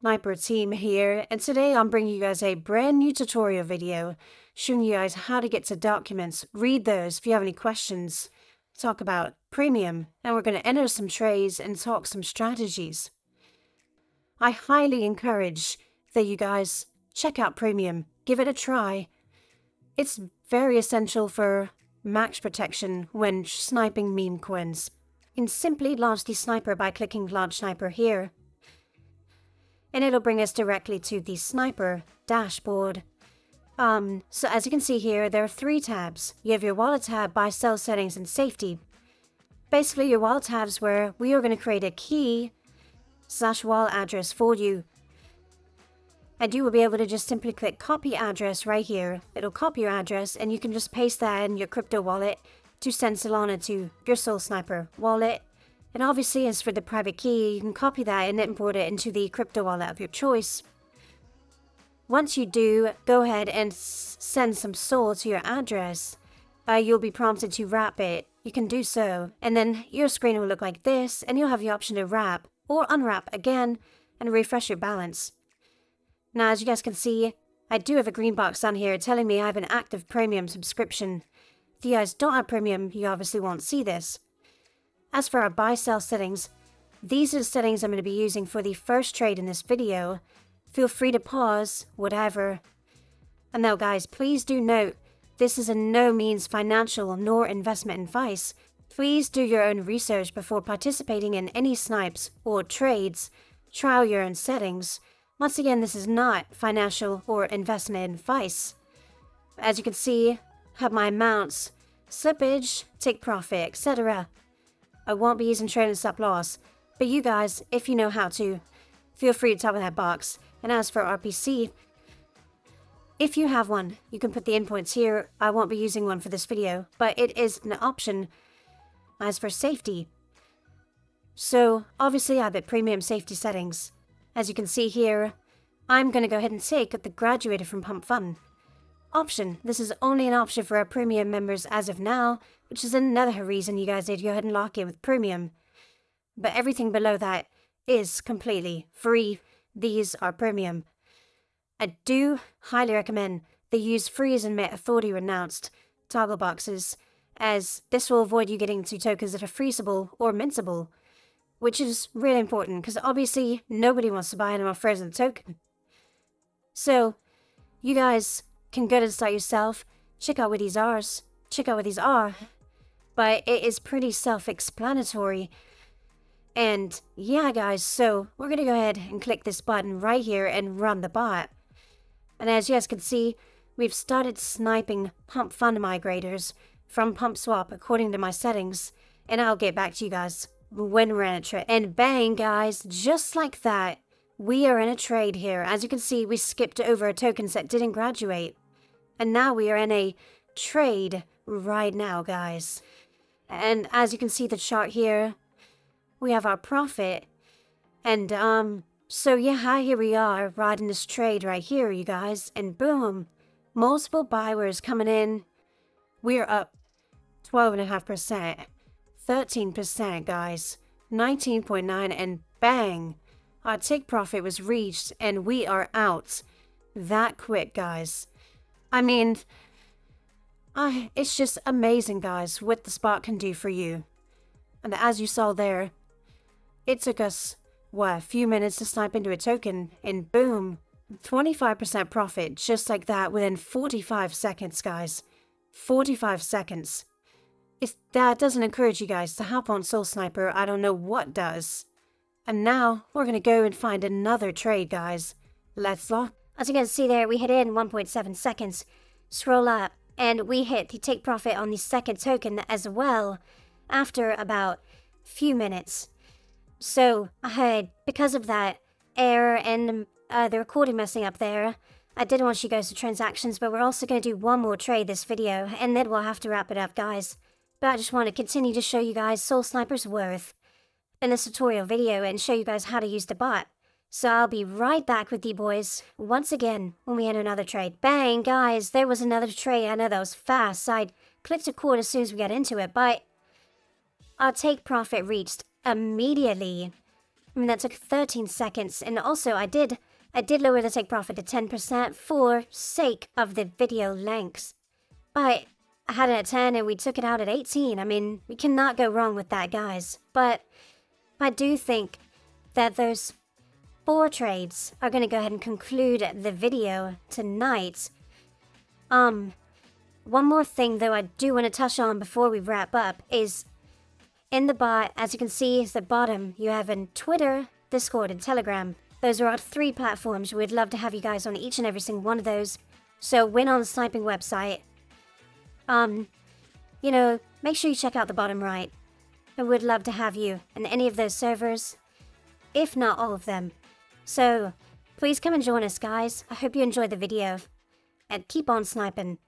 Sniper team here, and today I'm bringing you guys a brand new tutorial video showing you guys how to get to documents. Read those if you have any questions. Talk about premium, and we're going to enter some trades and talk some strategies. I highly encourage that you guys check out premium, give it a try. It's very essential for max protection when sniping meme coins. You can simply launch the sniper by clicking launch sniper here, and it'll bring us directly to the sniper dashboard. So as you can see here, there are 3 tabs. You have your wallet tab, buy, sell, settings, and safety. Basically, your wallet tabs where we are going to create a key/wallet address for you. And you will be able to just simply click copy address right here. It'll copy your address, and you can just paste that in your crypto wallet to send Solana to your Soul Sniper wallet. And obviously, as for the private key, you can copy that and import it into the crypto wallet of your choice. Once you do, go ahead and send some Sol to your address. You'll be prompted to wrap it. You can do so, and then your screen will look like this, and you'll have the option to wrap or unwrap again and refresh your balance. Now, as you guys can see, I do have a green box down here telling me I have an active premium subscription. If you guys don't have premium, you obviously won't see this. As for our buy-sell settings, these are the settings I'm going to be using for the first trade in this video. Feel free to pause, whatever. And now guys, please do note, this is in no means financial nor investment advice. Please do your own research before participating in any snipes or trades. Trial your own settings. Once again, this is not financial or investment advice. As you can see, I have my amounts, slippage, take profit, etc. I won't be using trade and stop loss, but you guys, if you know how to, feel free to type in that box. And as for RPC, if you have one, you can put the endpoints here. I won't be using one for this video, but it is an option. As for safety, so obviously I have it premium safety settings. As you can see here, I'm going to go ahead and take the graduated from Pump.fun option. This is only an option for our premium members as of now, which is another reason you guys need to go ahead and lock in with premium. But everything below that is completely free. These are premium. I do highly recommend they use freeze and authority renounced toggle boxes, as this will avoid you getting to tokens that are freezable or mintable, which is really important because obviously nobody wants to buy an frozen token. So you guys can go to the site yourself, check out what these are, but it is pretty self-explanatory. And yeah guys, so we're gonna go ahead and click this button right here and run the bot. And as you guys can see, we've started sniping Pump.fun migrators from PumpSwap according to my settings, and I'll get back to you guys when we're in a trade. And bang guys, just like that, we are in a trade here. As you can see, we skipped over tokens that didn't graduate, and now we are in a trade right now guys. And as you can see the chart here, we have our profit, and so yeah, here we are riding this trade right here you guys, and boom, multiple buyers coming in. We're up 12.5%, 13% guys, 19.9, and bang, our take profit was reached and we are out that quick guys. I mean, it's just amazing guys what the spot can do for you. And as you saw there, it took us, what, a few minutes to snipe into a token, and boom, 25% profit just like that within 45 seconds, guys. 45 seconds. If that doesn't encourage you guys to hop on Soul Sniper, I don't know what does. And now, we're gonna go and find another trade, guys. Let's lock. As you can see there, we hit in 1.7 seconds. Scroll up, and we hit the take profit on the second token as well, after about a few minutes. So, because of that error and the recording messing up there, I didn't want you guys to transactions, but we're also going to do one more trade this video, and then we'll have to wrap it up, guys. But I just want to continue to show you guys Soul Sniper's worth in this tutorial video and show you guys how to use the bot. So I'll be right back with you boys once again when we enter another trade. Bang, guys, there was another trade. I know that was fast. I clicked record as soon as we got into it, but our take profit reached immediately I mean, that took 13 seconds. And also, I did lower the take profit to 10% for sake of the video lengths. But I had it at 10 and we took it out at 18. I mean, we cannot go wrong with that, guys. But I do think that those 4 trades are going to go ahead and conclude the video tonight. One more thing, though, I do want to touch on before we wrap up is in the bot, as you can see at the bottom, you have in Twitter, Discord, and Telegram. Those are our 3 platforms. We'd love to have you guys on each and every single one of those. So win on the Sniping website. You know, make sure you check out the bottom right. I would love to have you in any of those servers, if not all of them. So please come and join us, guys. I hope you enjoyed the video, and keep on sniping.